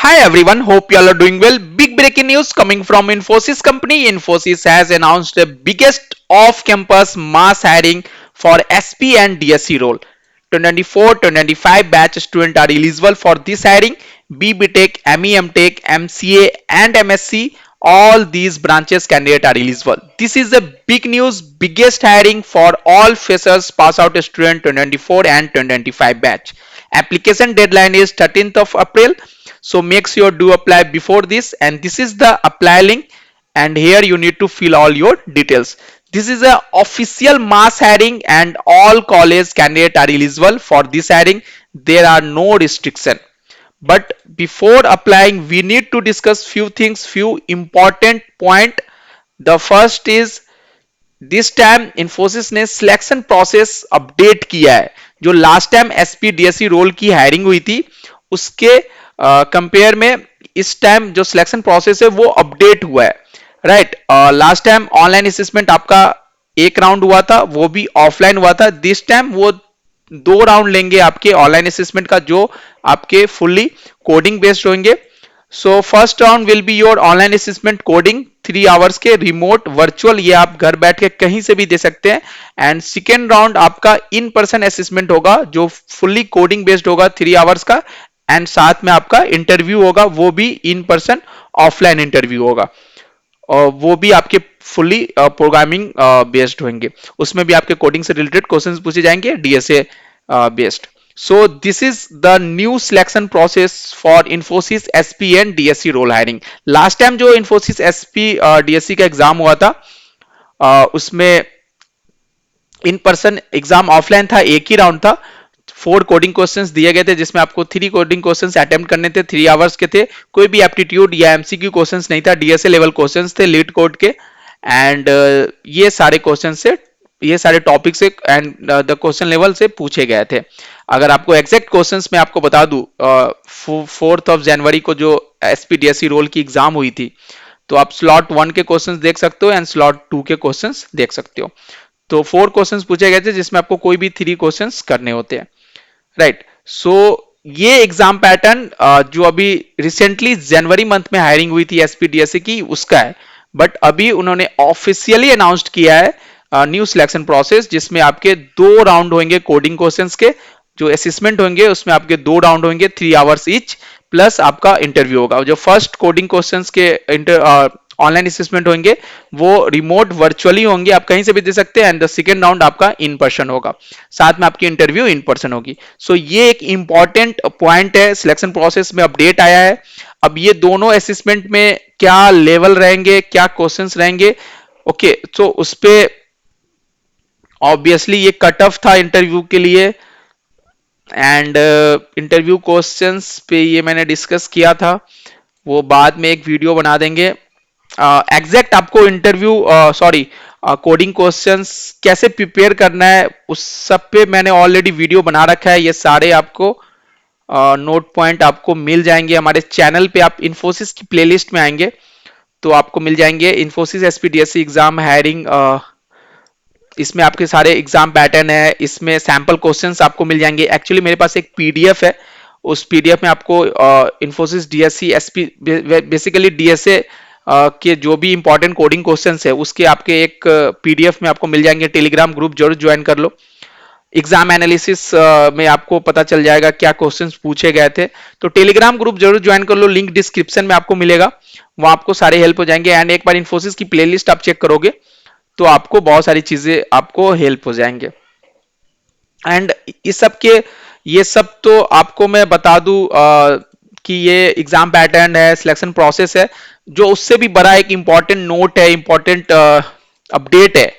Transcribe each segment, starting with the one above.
Hi everyone, hope you all are doing well. Big breaking news coming from Infosys company. Infosys has announced the biggest off-campus mass hiring for SP and DSC role. 2024-2025 batch students are eligible for this hiring. BBTech, MEM MCA and MSc, all these branches candidate are eligible. This is the big news, biggest hiring for all freshers pass out student 2024 and 2025 batch. Application deadline is 13th of April, so make sure do apply before this, and this is the apply link, and here you need to fill all your details. This is a official mass hiring and all college candidates are eligible for this hiring. There are no restriction, but before applying we need to discuss few things, few important point. The first is this time Infosys ने selection process update किया है. जो last time SP DSC role की hiring हुई थी उसके compare में इस टाइम जो सिलेक्शन प्रोसेस है वो अपडेट हुआ है. Right, last time online assessment आपका एक राउंड हुआ था, वो भी ऑफलाइन हुआ था. दिस टाइम वो दो राउंड लेंगे आपके ऑनलाइन असेसमेंट का, जो आपके फुल्ली कोडिंग बेस्ड होंगे. So first round will be your online assessment coding 3 hours के रिमोट वर्चुअल, ये आप घर बैठ के कहीं से भी दे सकते हैं. एंड सेकेंड राउंड आपका इन पर्सन असेसमेंट होगा जो फुल्ली कोडिंग बेस्ड होगा 3 आवर्स का, एंड साथ में आपका इंटरव्यू होगा, वो भी इन पर्सन ऑफलाइन इंटरव्यू होगा, और वो भी आपके फुल्ली प्रोग्रामिंग बेस्ड होंगे. उसमें भी आपके कोडिंग से रिलेटेड क्वेश्चंस पूछे जाएंगे DSA based. So this is the new selection process for Infosys SP and DSC role hiring. Last time जो Infosys SP DSC का एग्जाम हुआ था उसमें इन पर्सन एग्जाम ऑफलाइन था, एक ही राउंड था. 4 कोडिंग क्वेश्चंस दिए गए थे जिसमें आपको 3 कोडिंग क्वेश्चंस अटेम्प्ट करने थे, 3 आवर्स के थे. कोई भी एप्टीट्यूड या एमसीक्यू क्वेश्चंस नहीं था, डीएसए लेवल क्वेश्चंस थे लीड कोड के. एंड ये सारे क्वेश्चन से, ये सारे टॉपिक से एंड द क्वेश्चन लेवल से पूछे गए थे. अगर आपको एग्जैक्ट क्वेश्चंस में आपको बता दूं, 4 जनवरी को जो एसपीडीएससी रोल की एग्जाम हुई थी, तो आप स्लॉट 1 के क्वेश्चंस देख सकते हो एंड स्लॉट 2 के क्वेश्चंस देख सकते हो. तो 4 क्वेश्चंस पूछे गए थे जिसमें आपको कोई भी 3 क्वेश्चंस करने होते हैं. राइट, सो ये एग्जाम पैटर्न जो अभी रिसेंटली जनवरी मंथ में हायरिंग हुई थी एसपीडीएससी की उसका है. बट अभी उन्होंने ऑफिशियली अनाउंस्ड किया है न्यू सिलेक्शन प्रोसेस, जिसमें आपके 2 राउंड होंगे कोडिंग क्वेश्चंस के. जो असेसमेंट होंगे उसमें आपके 2 राउंड होंगे 3 आवर्स ईच, प्लस आपका इंटरव्यू होगा. जो फर्स्ट कोडिंग क्वेश्चंस के ऑनलाइन असेसमेंट होंगे वो रिमोट वर्चुअली होंगे, आप कहीं से भी दे सकते हैं. एंड द सेकेंड राउंड आपका इन पर्सन होगा, साथ में आपकी इंटरव्यू इन पर्सन होगी. सो ये एक इंपॉर्टेंट पॉइंट है, सिलेक्शन प्रोसेस में अपडेट आया है. अब ये दोनों असेसमेंट में क्या लेवल रहेंगे, क्या क्वेश्चंस रहेंगे, ओके, तो उस पर ऑब्वियसली ये कट ऑफ था इंटरव्यू के लिए. एंड इंटरव्यू क्वेश्चंस पे ये मैंने डिस्कस किया था, वो बाद में एक वीडियो बना देंगे. एग्जैक्ट आपको इंटरव्यू सॉरी कोडिंग क्वेश्चंस कैसे प्रिपेयर करना है उस सब पे मैंने ऑलरेडी वीडियो बना रखा है. ये सारे आपको नोट पॉइंट आपको मिल जाएंगे हमारे चैनल पे. आप इन्फोसिस की प्लेलिस्ट में आएंगे तो आपको मिल जाएंगे इन्फोसिस एसपीडीएससी एग्जाम हायरिंग. इसमें आपके सारे एग्जाम पैटर्न है, इसमें सैंपल क्वेश्चंस आपको मिल जाएंगे. एक्चुअली मेरे पास एक पीडीएफ है, उस पीडीएफ में आपको Infosys DSC SP basically DSA के जो भी इंपॉर्टेंट कोडिंग क्वेश्चंस है उसके आपके एक पीडीएफ में आपको मिल जाएंगे. टेलीग्राम ग्रुप जरूर ज्वाइन कर लो. एग्जाम एनालिसिस में आपको पता चल जाएगा क्या क्वेश्चंस पूछे गए थे, तो टेलीग्राम ग्रुप जरूर ज्वाइन कर लो. लिंक डिस्क्रिप्शन में आपको मिलेगा, वहां आपको सारे हेल्प हो जाएंगे. एंड एक बार इन्फोसिस की प्लेलिस्ट आप चेक करोगे तो आपको बहुत सारी चीजें आपको हेल्प हो जाएंगे. एंड इस सब के, ये सब तो आपको मैं बता दूं कि ये एग्जाम पैटर्न है, सिलेक्शन प्रोसेस है. जो उससे भी बड़ा एक इंपॉर्टेंट नोट है, इंपॉर्टेंट अपडेट है.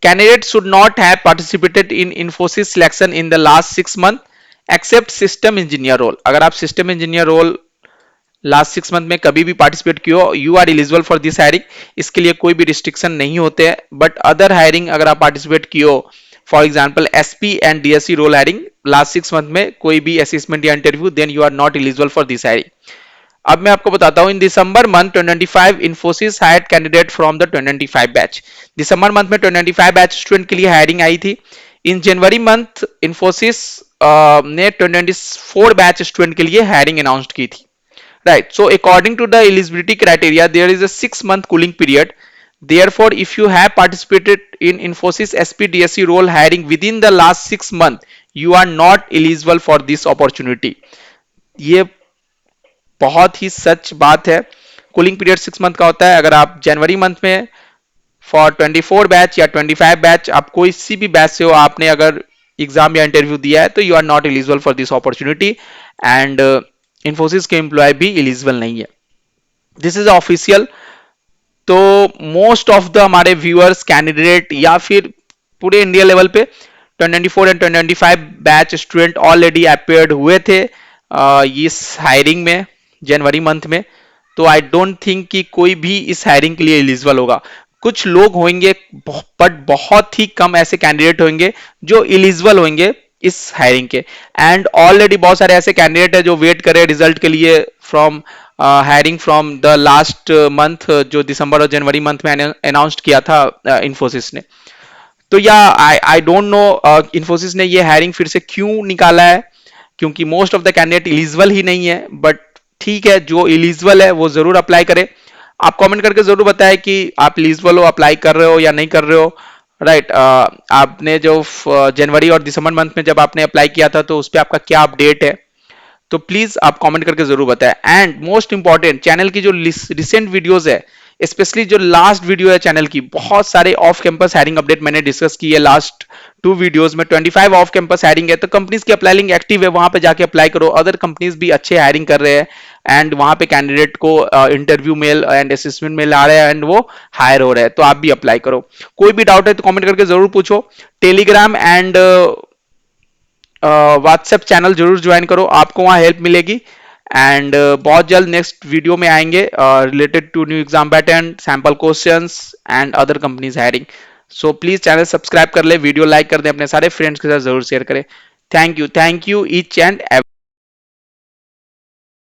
Candidates should not have participated in Infosys selection in the last 6 months except system engineer role. अगर आप system engineer role last 6 month में कभी भी पार्टिसिपेट किए हो, you are eligible for this hiring. इसके लिए कोई भी रिस्ट्रिक्शन नहीं होते हैं. बट अदर हायरिंग अगर आप पार्टिसिपेट किए हो, for example SP and DSC role hiring last 6 month में कोई भी असेसमेंट या interview, then you are not eligible for this hiring. अब मैं आपको बताता हूं, in December month 2025 Infosys hired candidate from the 2025 batch. December month में 2025 बैच स्टूडेंट के लिए हायरिंग आई थी. इन जनवरी मंथ इन्फोसिस ने 2024 बैच स्टूडेंट के लिए हायरिंग अनाउंस की थी. Right. So according to the eligibility criteria, there is a 6 month cooling period. Therefore, if you have participated in Infosys SPDSC role hiring within the last 6 months, you are not eligible for this opportunity. ये बहुत ही सच बात है. Cooling period 6 month का होता है. अगर आप जनवरी month में फॉर 24 बैच या 25 बैच, आप कोई सी भी बैच से हो, आपने अगर एग्जाम या इंटरव्यू दिया है, तो you are not eligible for this opportunity. And Infosys के एम्प्लॉय भी एलिजिबल नहीं है. This is official. तो मोस्ट ऑफ द हमारे व्यूअर्स कैंडिडेट या फिर पूरे इंडिया लेवल पे 2024 and 2025 batch student already appeared हुए थे इस हायरिंग में जनवरी मंथ में. तो आई डोंट थिंक कि कोई भी इस हायरिंग के लिए एलिजिबल होगा. कुछ लोग होंगे बट बहुत ही कम ऐसे कैंडिडेट होंगे जो एलिजिबल होंगे इस हायरिंग के. एंड ऑलरेडी बहुत सारे ऐसे कैंडिडेट है जो वेट कर रहे हैं रिजल्ट के लिए from hiring from the last month, जो दिसंबर और जनवरी मंथ में अनाउंस किया था इन्फोसिस ने. तो या आई डोंट नो इन्फोसिस ने ये हायरिंग फिर से क्यों निकाला है, क्योंकि most of the candidate eligible ही नहीं है. बट ठीक है, जो एलिजिबल है वो जरूर अप्लाई करे. आप कमेंट करके जरूर बताएं कि आप एलिजिबल हो, अप्लाई कर रहे हो या नहीं कर रहे हो. राइट. आपने जो जनवरी और दिसंबर मंथ में जब आपने अप्लाई किया था, तो उस पर आपका क्या अपडेट है, तो प्लीज आप कमेंट करके जरूर बताएं. एंड मोस्ट इंपॉर्टेंट, चैनल की जो रिसेंट वीडियोस है, स्पेशली जो लास्ट वीडियो है चैनल की, बहुत सारे ऑफ कैंपस हायरिंग अपडेट मैंने डिस्कस की है लास्ट 2 वीडियोस में. 25 ऑफ कैंपस हायरिंग है, तो कंपनीज की अप्लाई लिंक एक्टिव है, वहां पे जाके अप्लाई करो. अदर कंपनीज भी अच्छे हायरिंग कर रहे हैं एंड वहां पे कैंडिडेट को interview mail and assessment mail आ रहे हैं एंड वो हायर हो रहे हैं. तो आप भी अप्लाई करो. कोई भी डाउट है तो कमेंट करके जरूर पूछो. टेलीग्राम एंड व्हाट्सएप चैनल जरूर ज्वाइन करो, आपको वहां हेल्प मिलेगी. एंड बहुत जल्द नेक्स्ट वीडियो में आएंगे related to new exam pattern, sample questions and other companies hiring. So please channel subscribe कर ले, वीडियो लाइक कर दे, अपने सारे फ्रेंड्स के साथ जरूर शेयर करें. Thank you each and